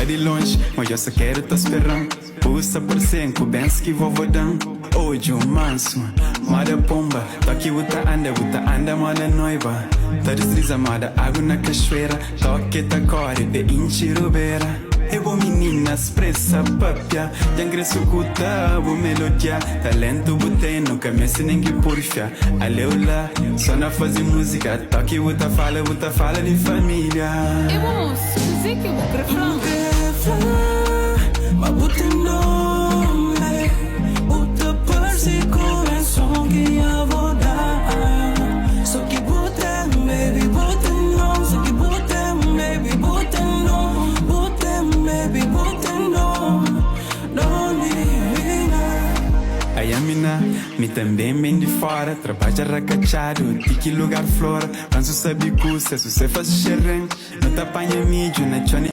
tá de longe, mas eu só quero tá esperando. Puxa por cinco, bens que vovô dão. Hoje o manso, mada pomba. Tô aqui, uta anda, mada noiva. Tá desliza, mada água na cachoeira. Toque, tá corre, de enchirubeira. Eu vou menina expressa, papia. Já ingresso cuta, vou melodia. Talento botei, nunca me ensinei que porfia. Aleula, só na fazer música. Toque, uta fala de família. É bom, dizer que o refrão. Mas botei nome, bota parece coração que eu vou dar. Só que botei, baby, botei nome. Só que botei, baby, botei nome. Baby, botei nome, Ai, a mina, me também bem de fora. Trabalha racachado, de que lugar flora. Canso sabe custa, se você faz xerém. Não te apanha mídio, na